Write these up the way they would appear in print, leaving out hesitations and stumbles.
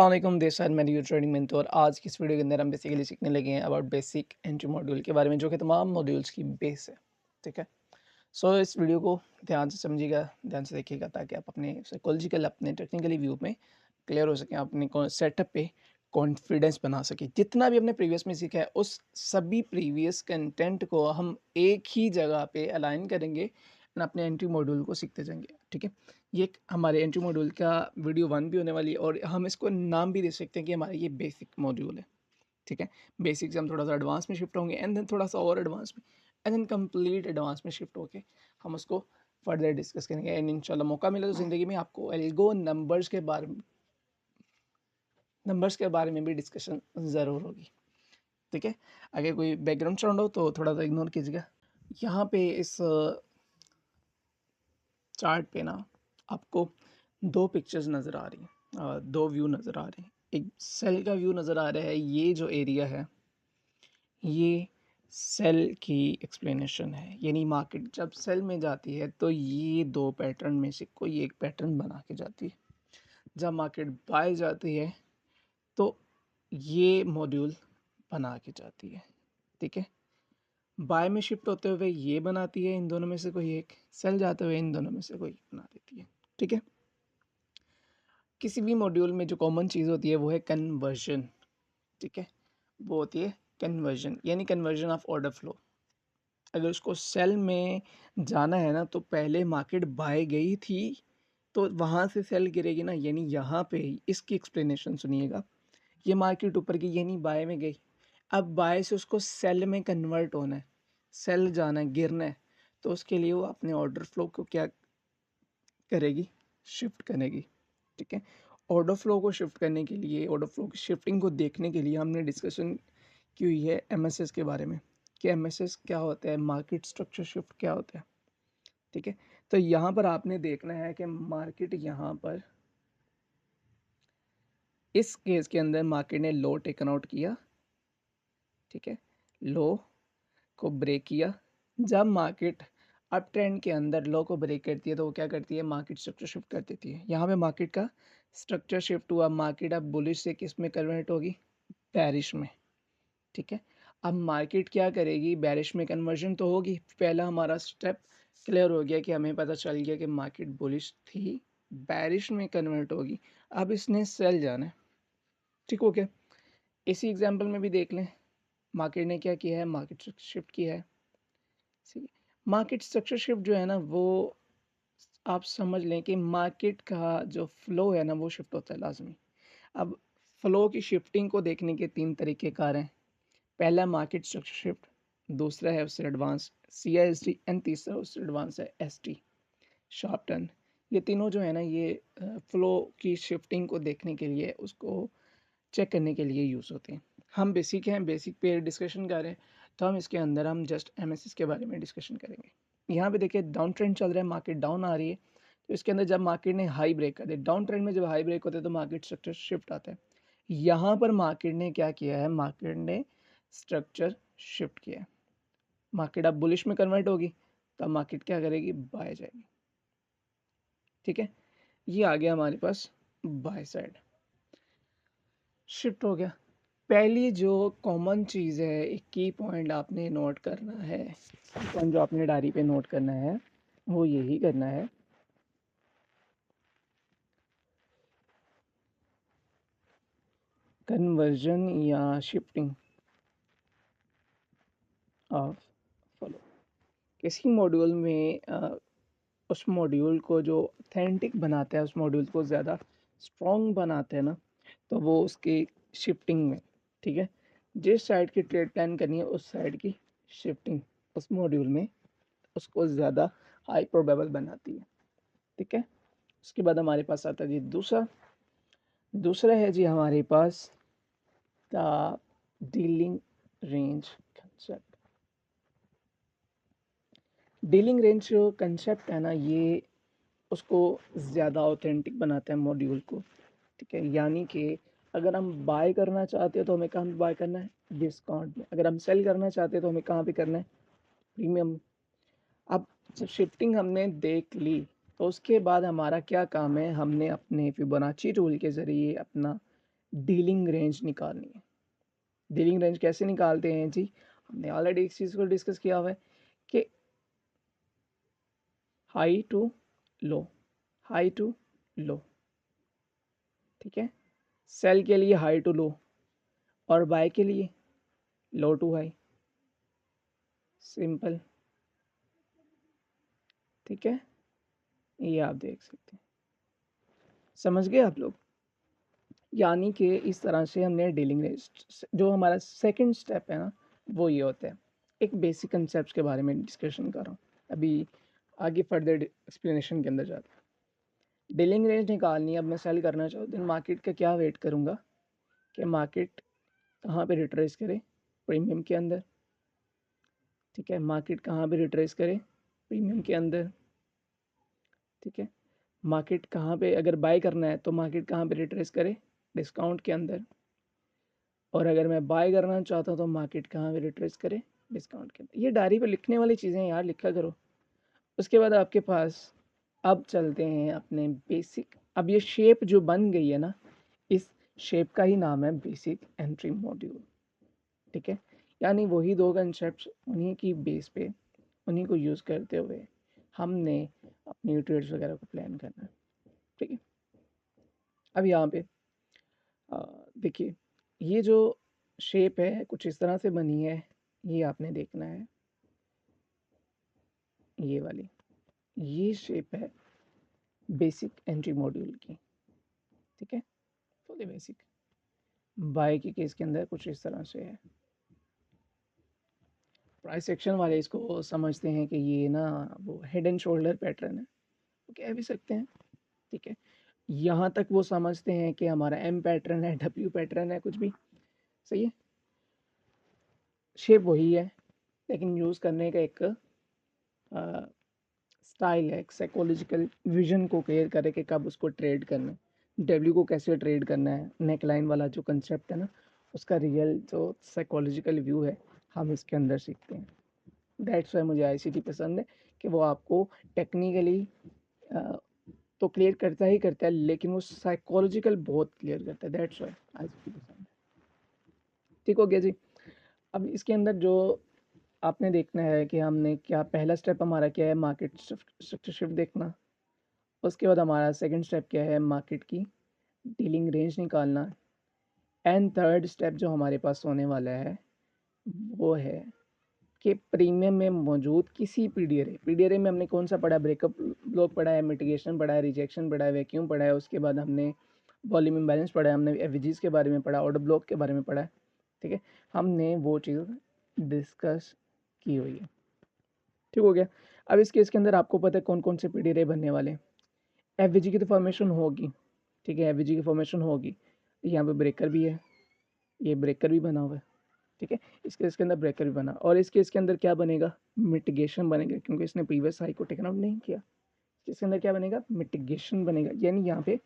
अस्सलाम वालेकुम this side मैं न्यू ट्रेडिंग मेंटोर और आज की इस वीडियो के अंदर हम बेसिकली सीखने लगे हैं अबाउट बेसिक एंट्री मॉड्यूल के बारे में जो कि तमाम मॉड्यूल्स की बेस है। ठीक है। सो इस वीडियो को ध्यान से समझिएगा, ध्यान से देखिएगा ताकि आप अपने साइकोलॉजिकल अपने टेक्निकली व्यू में क्लियर हो सकें, अपने सेटअप पे कॉन्फिडेंस बना सकें। जितना भी हमने प्रीवियस में सीखा है उस सभी प्रीवियस कंटेंट को हम एक ही जगह पे अलाइन करेंगे एंड अपने एंट्री मॉड्यूल को सीखते जाएंगे। ठीक है। ये एक हमारे एंट्री मॉड्यूल का वीडियो 1 भी होने वाली है और हम इसको नाम भी दे सकते हैं कि हमारा ये बेसिक मॉड्यूल है। ठीक है। बेसिक से हम थोड़ा सा एडवांस में शिफ्ट होंगे एंड देन थोड़ा सा और एडवांस में एंड देन कंप्लीट एडवांस में शिफ्ट होके हम उसको फर्दर डिस्कस करेंगे एंड इंशाल्लाह मौका मिला तो ज़िंदगी में आपको एल्गो नंबर्स के बारे में भी डिस्कशन ज़रूर होगी। ठीक है। अगर कोई बैकग्राउंड साउंड हो तो थोड़ा सा इग्नोर कीजिएगा। यहाँ पे इस चार्ट पे ना आपको दो पिक्चर्स नज़र आ रही हैं, दो व्यू नज़र आ रहे हैं। एक सेल का व्यू नज़र आ रहा है। ये जो एरिया है ये सेल की एक्सप्लेनेशन है, यानी मार्केट जब सेल में जाती है तो ये दो पैटर्न में से कोई एक पैटर्न बना के जाती है। जब मार्केट बाय जाती है तो ये मॉड्यूल बना के जाती है। ठीक है। बाय में शिफ्ट होते हुए ये बनाती है, इन दोनों में से कोई एक। सेल जाते हुए इन दोनों में से कोई एक बना देती है। ठीक है। किसी भी मॉड्यूल में जो कॉमन चीज़ होती है वो है कन्वर्जन। ठीक है। वो होती है कन्वर्जन, यानी कन्वर्जन ऑफ ऑर्डर फ्लो। अगर उसको सेल में जाना है ना तो पहले मार्केट बाय गई थी तो वहाँ से सेल गिरेगी ना, यानी यहाँ पे इसकी एक्सप्लेनेशन सुनिएगा। ये मार्केट ऊपर की यानी बाय में गई, अब बाय से उसको सेल में कन्वर्ट होना है, सेल जाना है, गिरना है, तो उसके लिए वो अपने ऑर्डर फ्लो को क्या करेगी, शिफ्ट करेगी। ठीक है। ऑर्डर फ्लो को शिफ्ट करने के लिए, ऑर्डर फ्लो की शिफ्टिंग को देखने के लिए हमने डिस्कशन की हुई है एमएसएस के बारे में कि एमएसएस क्या होता है, मार्केट स्ट्रक्चर शिफ्ट क्या होता है। ठीक है। तो यहाँ पर आपने देखना है कि मार्केट यहाँ पर इस केस के अंदर मार्केट ने लो टेकन आउट किया। ठीक है। लो को ब्रेक किया। जब मार्केट अप ट्रेंड के अंदर लो को ब्रेक करती है तो वो क्या करती है, मार्केट स्ट्रक्चर शिफ्ट कर देती है। यहाँ पे मार्केट का स्ट्रक्चर शिफ्ट हुआ, मार्केट अब बुलिश से किस में कन्वर्ट होगी, बेरिश में। ठीक है। अब मार्केट क्या करेगी, बेरिश में कन्वर्जन तो होगी। पहला हमारा स्टेप क्लियर हो गया कि हमें पता चल गया कि मार्केट बुलिश थी, बेरिश में कन्वर्ट होगी। अब इसने सेल जाना है। ठीक हो गया। इसी एग्जांपल में भी देख लें, मार्केट ने क्या किया है, मार्केट शिफ्ट किया है। ठीक है। मार्केट स्ट्रक्चर शिफ्ट जो है ना वो आप समझ लें कि मार्केट का जो फ्लो है ना वो शिफ्ट होता है लाजमी। अब फ्लो की शिफ्टिंग को देखने के तीन तरीके कार हैं। पहला मार्केट स्ट्रक्चर शिफ्ट, दूसरा है उससे एडवांस CISD एंड तीसरा उससे एडवांस है ST, शार्प टर्न। ये तीनों जो है ना ये फ्लो की शिफ्टिंग को देखने के लिए, उसको चेक करने के लिए यूज़ होते हैं। हम बेसिक हैं, बेसिक पे डिस्कशन कर रहे हैं तो हम इसके अंदर हम जस्ट एमएसएस के बारे में डिस्कशन करेंगे। यहाँ पे देखिए डाउन ट्रेंड चल रहा है, मार्केट डाउन आ रही है, तो इसके अंदर जब मार्केट ने हाई ब्रेक कर दिया, डाउन ट्रेंड में जब हाई ब्रेक होते हैं तो मार्केट स्ट्रक्चर शिफ्ट आता है। यहाँ पर मार्केट ने क्या किया है, मार्केट ने स्ट्रक्चर शिफ्ट किया है। मार्केट अब बुलिश में कन्वर्ट होगी तब मार्केट क्या करेगी, बाय जाएगी। ठीक है। ये आ गया हमारे पास बाय साइड, शिफ्ट हो गया। पहली जो कॉमन चीज़ है, एक की पॉइंट आपने नोट करना है, पॉइंट जो आपने डायरी पे नोट करना है वो यही करना है, कन्वर्जन या शिफ्टिंग ऑफ फॉलो। किसी मॉड्यूल में उस मॉड्यूल को जो ऑथेंटिक बनाता है, उस मॉड्यूल को ज़्यादा स्ट्रॉन्ग बनाते हैं ना, तो वो उसकी शिफ्टिंग में। ठीक है। जिस साइड की ट्रेड प्लान करनी है उस साइड की शिफ्टिंग उस मॉड्यूल में उसको ज़्यादा हाई प्रोबेबल बनाती है। ठीक है। उसके बाद हमारे पास आता है जी दूसरा, दूसरा है जी हमारे पास the dealing range concept. Dealing range जो कंसेप्ट है ना ये उसको ज़्यादा ऑथेंटिक बनाता है मॉड्यूल को। ठीक है। यानी कि अगर हम बाय करना चाहते हैं तो हमें कहाँ पे बाय करना है, डिस्काउंट में। अगर हम सेल करना चाहते हैं तो हमें कहाँ पे करना है, प्रीमियम। अब जब शिफ्टिंग हमने देख ली तो उसके बाद हमारा क्या काम है, हमने अपने फिबोनाची रूल के ज़रिए अपना डीलिंग रेंज निकालनी है। डीलिंग रेंज कैसे निकालते हैं जी? हमने ऑलरेडी इस चीज़ को डिस्कस किया हुआ है कि high to low, high to low, ठीक है। सेल के लिए हाई टू लो और बाय के लिए लो टू हाई, सिंपल, ठीक है। ये आप देख सकते हैं, समझ गए आप लोग? यानी कि इस तरह से हमने डीलिंग रेंज, जो हमारा सेकंड स्टेप है ना, वो ये होता है। एक बेसिक कंसेप्ट के बारे में डिस्कशन कर रहा हूँ अभी, आगे फर्दर एक्सप्लेनेशन के अंदर जाते हैं। डीलिंग रेंज निकालनी है। अब मैं सेल करना चाहूँ तो मार्केट का क्या वेट करूँगा कि मार्केट कहाँ पे रिट्रेस करे, प्रीमियम के अंदर, ठीक है। मार्केट कहाँ पे रिट्रेस करे, प्रीमियम के अंदर, ठीक है। मार्केट कहाँ पे अगर बाय करना है तो मार्केट कहाँ पे रिट्रेस करे, डिस्काउंट के अंदर। और अगर मैं बाय करना चाहता हूँ तो मार्केट कहाँ पे रिट्रेस करे, डिस्काउंट के अंदर। ये डायरी पे लिखने वाली चीज़ें यार, लिखा करो। उसके बाद आपके पास, अब चलते हैं अपने बेसिक। अब ये शेप जो बन गई है ना, इस शेप का ही नाम है बेसिक एंट्री मॉड्यूल, ठीक है। यानी वही दो कंसेप्ट, उन्हीं की बेस पे, उन्हीं को यूज़ करते हुए हमने अपनी ट्रेड्स वगैरह को प्लान करना है, ठीक है। अब यहाँ पे देखिए, ये जो शेप है कुछ इस तरह से बनी है, ये आपने देखना है, ये वाली, ये शेप है बेसिक एंट्री मॉड्यूल की, ठीक है। Fully basic. बाय के केस के अंदर कुछ इस तरह से है। प्राइस सेक्शन वाले इसको समझते हैं कि ये ना वो हेड एंड शोल्डर पैटर्न है, वो कह भी सकते हैं, ठीक है। यहाँ तक वो समझते हैं कि हमारा एम पैटर्न है, डब्ल्यू पैटर्न है, कुछ भी सही है। शेप वही है, लेकिन यूज़ करने का एक स्टाइल है, एक साइकोलॉजिकल विजन को क्लियर करे कि कब उसको ट्रेड करना है, डब्ल्यू को कैसे ट्रेड करना है। नेक लाइन वाला जो कंसेप्ट है ना, उसका रियल जो साइकोलॉजिकल व्यू है, हम इसके अंदर सीखते हैं। दैट्स वाई मुझे आईसीटी पसंद है कि वो आपको टेक्निकली तो क्लियर करता ही करता है, लेकिन वो साइकोलॉजिकल बहुत क्लियर करता है। दैट्स वाई आईसीटी पसंद है। ठीक हो गया जी। अब इसके अंदर जो आपने देखना है कि हमने क्या, पहला स्टेप हमारा क्या है, मार्केट स्ट्रक्चर शिफ्ट देखना। उसके बाद हमारा सेकंड स्टेप क्या है, मार्केट की डीलिंग रेंज निकालना। एंड थर्ड स्टेप जो हमारे पास होने वाला है वो है कि प्रीमियम में मौजूद किसी पीडीआरए में हमने कौन सा पढ़ा, ब्रेकअप ब्लॉक पढ़ा है, मिटिगेशन पढ़ा है, रिजेक्शन पढ़ा है, वैक्यूम पढ़ा है। उसके बाद हमने वॉल्यूम इम्बैलेंस पढ़ा है, हमने एवरेजेस के बारे में पढ़ा, ऑर्डर ब्लॉक के बारे में पढ़ा है, ठीक है। हमने वो चीज़ डिस्कस की हुई है, ठीक हो गया। अब इस केस के अंदर आपको पता है कौन कौन से पीडीआरए बनने वाले हैं। एवरेज की तो फॉर्मेशन होगी, ठीक है, एवरेज की फॉर्मेशन होगी। यहाँ पे ब्रेकर भी है, ये ब्रेकर भी बना हुआ है, ठीक है। इसके अंदर ब्रेकर भी बना, और इसके इसके अंदर क्या बनेगा, मिटिगेशन बनेगा, क्योंकि इसने प्रीवियस हाई को टेकन आउट नहीं किया। इसके अंदर क्या बनेगा, मिटिगेशन बनेगा। यानी यहाँ पे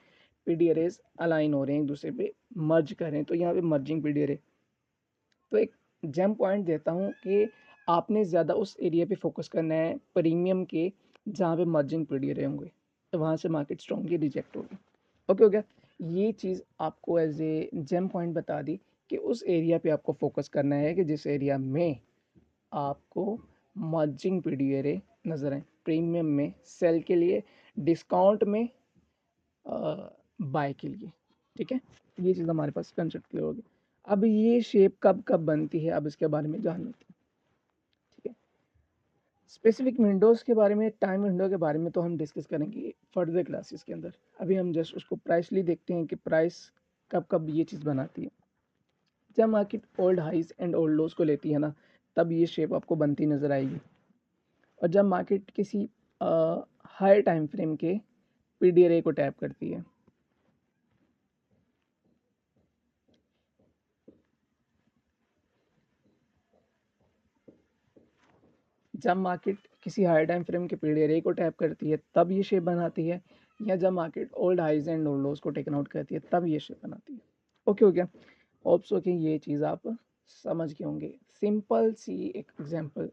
पीडीआरएस अलाइन हो रहे हैं एक दूसरे पे, मर्ज कर रहे हैं, तो यहाँ पे मर्जिंग पीडीआरए। तो एक जेम पॉइंट देता हूँ कि आपने ज़्यादा उस एरिया पे फोकस करना है प्रीमियम के जहाँ पे मर्जिंग पीडीआरए होंगे, तो वहाँ से मार्केट स्ट्रॉन्गली रिजेक्ट होगी। ओके हो गया। ये चीज़ आपको एज ए जेम पॉइंट बता दी कि उस एरिया पे आपको फोकस करना है कि जिस एरिया में आपको मर्जिंग पीडीआरए नजर आए, प्रीमियम में सेल के लिए, डिस्काउंट में बाय के लिए, ठीक है। ये चीज़ हमारे पास कंसेप्ट क्लियर होगी। अब ये शेप कब कब बनती है, अब इसके बारे में जान लेते हैं, ठीक है। स्पेसिफिक विंडोज़ के बारे में, टाइम विंडो के बारे में तो हम डिस्कस करेंगे फर्दर क्लासेस के अंदर। अभी हम जस्ट उसको प्राइसली देखते हैं कि प्राइस कब कब ये चीज़ बनाती है। जब market old highs and old lows को लेती है ना, तब ये शेप आपको बनती नज़र आएगी। और जब मार्केट किसी हाई टाइम फ्रेम के पीडीआरए को टैप करती है, जब मार्केट किसी हाई टाइम फ्रेम के पीडीआरए को टैप करती है तब ये शेप बनाती है, या जब market old highs and old lows को टेकन आउट करती है तब ये शेप बनाती है। ओके हो गया। होप सो कि ये चीज़ आप समझ गए होंगे। सिंपल सी एक एग्जांपल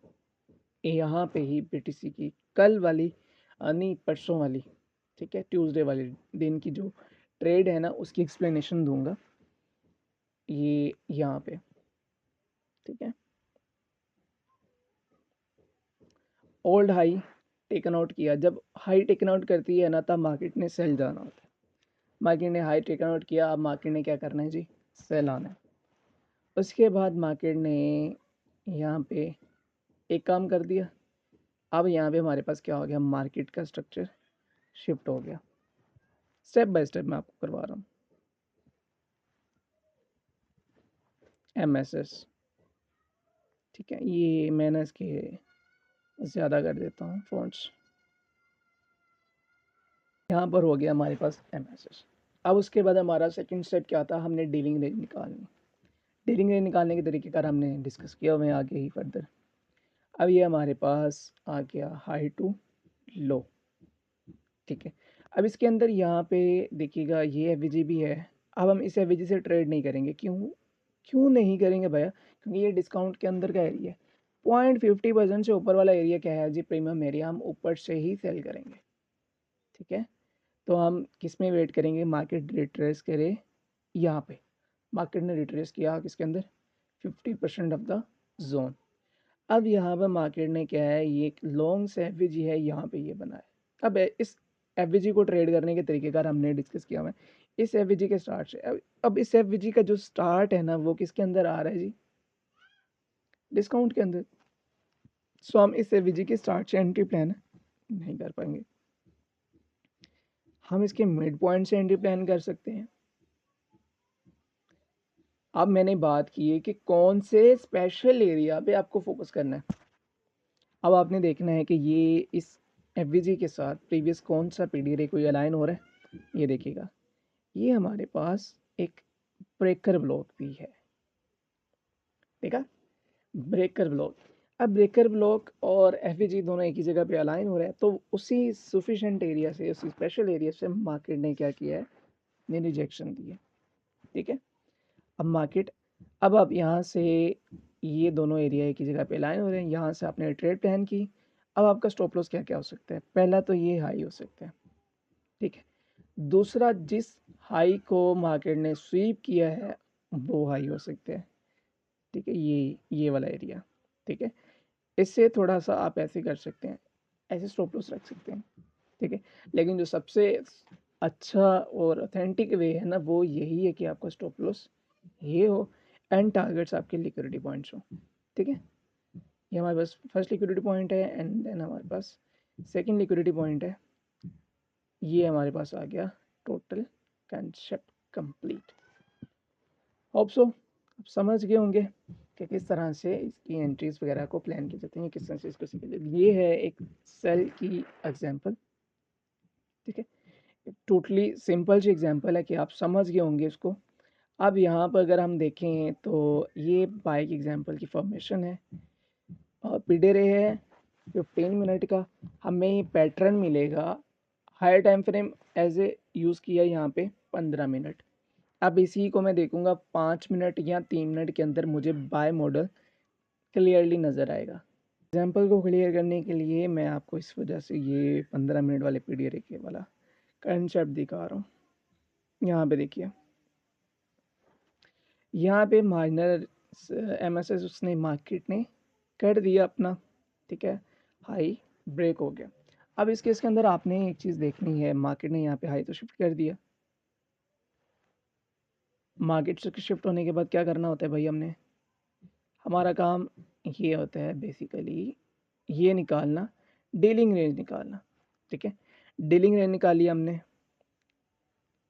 यहाँ पे ही बीटीसी की कल वाली, नहीं परसों वाली, ठीक है, ट्यूसडे वाले दिन की जो ट्रेड है ना, उसकी एक्सप्लेनेशन दूंगा। ये यहाँ पे, ठीक है। ओल्ड हाई टेकन आउट किया, जब हाई टेकन आउट करती है ना तब मार्केट ने सेल जाना होता है। मार्केट ने हाई टेकन आउट किया, अब मार्केट ने क्या करना है जी, सेल आना है। उसके बाद मार्केट ने यहाँ पे एक काम कर दिया, अब यहाँ पे हमारे पास क्या हो गया, मार्केट का स्ट्रक्चर शिफ्ट हो गया। स्टेप बाय स्टेप मैं आपको करवा रहा हूँ। MSS, ठीक है, ये मैंने इसके ज़्यादा कर देता हूँ फॉन्ट्स। यहाँ पर हो गया हमारे पास MSS। अब उसके बाद हमारा सेकंड स्टेप क्या था, हमने डीलिंग रेंज निकालनी। डीलिंग रेंज निकालने के तरीके कार हमने डिस्कस किया हुए आगे ही फर्दर। अब ये हमारे पास आ गया हाई टू लो, ठीक है। अब इसके अंदर यहाँ पे देखिएगा ये एफवीजी भी है। अब हम इस एफवीजी से ट्रेड नहीं करेंगे, क्यों क्यों नहीं करेंगे भैया, क्योंकि ये डिस्काउंट के अंदर का एरिया है। 0.50% से ऊपर वाला एरिया क्या है जी, प्रीमियम एरिया, हम ऊपर से ही सेल करेंगे, ठीक है। तो हम किस में वेट करेंगे, मार्केट रिट्रेस करे यहाँ पे। मार्केट ने रिट्रेस किया किसके अंदर, 50% ऑफ द जोन। अब यहाँ पर मार्केट ने क्या है, ये एक लॉन्ग से एफवीजी है, यहाँ पे ये बना है। अब इस एफवीजी को ट्रेड करने के तरीकेकार हमने डिस्कस किया हुआ है। इस एफवीजी के स्टार्ट से अब इस एफवीजी का जो स्टार्ट है ना वो किसके अंदर आ रहा है जी, डिस्काउंट के अंदर। सो हम इस एफवीजी के स्टार्ट से एंट्री प्लान नहीं कर पाएंगे, हम इसके मिड पॉइंट से एंट्री प्लान कर सकते हैं। अब मैंने बात की है कि कौन से स्पेशल एरिया पे आपको फोकस करना है। अब आपने देखना है कि ये इस एफवीजी के साथ प्रीवियस कौन सा पीडी रे कोई अलाइन हो रहा है। ये देखिएगा, ये हमारे पास एक ब्रेकर ब्लॉक भी है, देखा, ब्रेकर ब्लॉक। अब ब्रेकर ब्लॉक और एफवीजी दोनों एक ही जगह पे अलाइन हो रहे हैं, तो उसी सफिशेंट एरिया से, उसी स्पेशल एरिया से मार्केट ने क्या किया है, ने रिजेक्शन दी है, ठीक है। अब मार्केट, अब आप यहाँ से ये दोनों एरिया एक ही जगह पे अलाइन हो रहे हैं, यहाँ से आपने ट्रेड प्लान की। अब आपका स्टॉप लॉस क्या क्या हो सकता है, पहला तो ये हाई हो सकता है, ठीक है। दूसरा, जिस हाई को मार्केट ने स्वीप किया है वो हाई हो सकते हैं, ठीक है, ये वाला एरिया, ठीक है। इससे थोड़ा सा आप ऐसे कर सकते हैं, ऐसे स्टॉप लॉस रख सकते हैं, ठीक है। लेकिन जो सबसे अच्छा और ऑथेंटिक वे है ना वो यही है कि आपका स्टॉप लॉस ये हो एंड टारगेट्स आपके लिक्विडिटी पॉइंट्स हो, ठीक है। ये हमारे पास फर्स्ट लिक्विडिटी पॉइंट है एंड देन हमारे पास सेकंड लिक्विडिटी पॉइंट है। ये हमारे पास आ गया total concept complete. Hope so आप समझ गए होंगे कि किस तरह से इसकी एंट्रीज वगैरह को प्लान किए जाते हैं, किस तरह से इसको सीखे। ये है एक सेल की एग्जांपल, ठीक है। टोटली सिंपल सी एग्जांपल है कि आप समझ गए होंगे इसको। अब यहाँ पर अगर हम देखें तो ये बाइक एग्जांपल की फॉर्मेशन है और पीडे रे है 15 मिनट का, हमें पैटर्न मिलेगा। Higher time frame as a use किया यहाँ पे 15 मिनट। अब इसी को मैं देखूँगा 5 मिनट या 3 मिनट के अंदर मुझे बाय मॉडल क्लियरली नज़र आएगा। एग्जाम्पल को क्लियर करने के लिए मैं आपको इस वजह से ये 15 मिनट वाले पीडे रे के वाला कंसेप्ट दिखा रहा हूँ। यहाँ पे देखिए, यहाँ पे माइनर MSS उसने मार्केट ने कर दिया अपना, ठीक है, हाई ब्रेक हो गया। अब इस केस के अंदर आपने एक चीज़ देखनी है, मार्केट ने यहाँ पे हाई तो शिफ्ट कर दिया। मार्केट से शिफ्ट होने के बाद क्या करना होता है भाई, हमने, हमारा काम ये होता है बेसिकली ये निकालना, डीलिंग रेंज निकालना, ठीक है। डीलिंग रेंज निकाली हमने,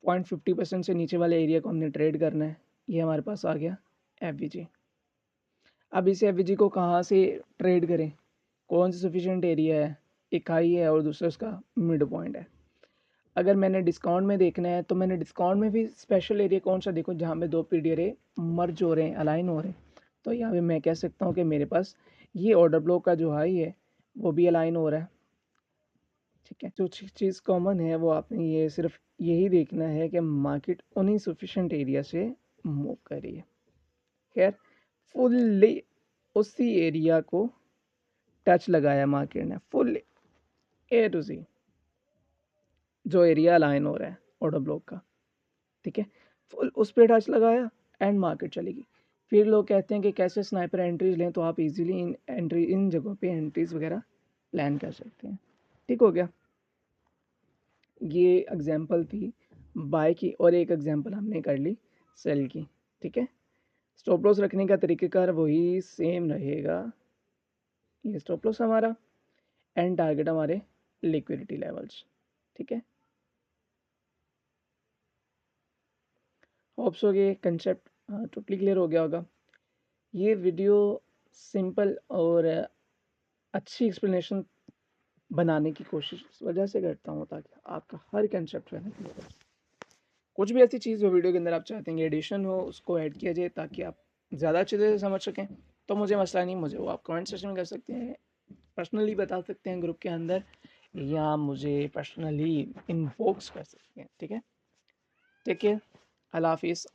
0.50% से नीचे वाले एरिया को हमने ट्रेड करना है। ये हमारे पास आ गया एफवीजी। अब इस एफवीजी को कहाँ से ट्रेड करें, कौन सा सफिशिएंट एरिया है, एक हाई है और दूसरा उसका मिड पॉइंट है। अगर मैंने डिस्काउंट में देखना है तो मैंने डिस्काउंट में भी स्पेशल एरिया कौन सा देखो जहाँ पे दो पीडी रे मर्ज हो रहे हैं, अलाइन हो रहे हैं। तो यहाँ पे मैं कह सकता हूँ कि मेरे पास ये ऑर्डर ब्लॉक का जो हाई है वो भी अलाइन हो रहा है, ठीक है। जो चीज़ कॉमन है वो आपने ये सिर्फ यही देखना है कि मार्केट उन्हीं सफिशेंट एरिया से मूव कर रही है। खैर, फुल्ली उसी एरिया को टच लगाया मार्केट ने, फुल A to Z जो एरिया अलाइन हो रहा है ऑर्डर ब्लॉक का, ठीक है, फुल उस पर टच लगाया एंड मार्केट चलेगी। फिर लोग कहते हैं कि कैसे स्नाइपर एंट्रीज लें, तो आप इजीली इन जगहों पे एंट्रीज वगैरह प्लान कर सकते हैं। ठीक हो गया, ये एग्जांपल थी बाय की, और एक एग्जांपल हमने कर ली सेल की। ठीक है, स्टॉप लॉस रखने का तरीक़ेकार वही सेम रहेगा। ये स्टॉप लॉस हमारा, एंड टारगेट हमारे लिक्विडिटी लेवल्स। ठीक है, होप्स हो गए कंसेप्ट टोटली क्लियर हो गया होगा। ये वीडियो सिंपल और अच्छी एक्सप्लेनेशन बनाने की कोशिश इस वजह से करता हूँ ताकि आपका हर कंसेप्ट जो है ना क्लियर हो। कुछ भी ऐसी चीज़ हो वीडियो के अंदर आप चाहते हैं एडिशन हो, उसको ऐड किया जाए ताकि आप ज़्यादा अच्छे से समझ सकें, तो मुझे मसला नहीं, मुझे वो आप कमेंट सेक्शन में कर सकते हैं, पर्सनली बता सकते हैं ग्रुप के अंदर, या मुझे पर्सनली इनबॉक्स कर सकते हैं। ठीक है, टेक केयर, अल्लाह हाफिज़।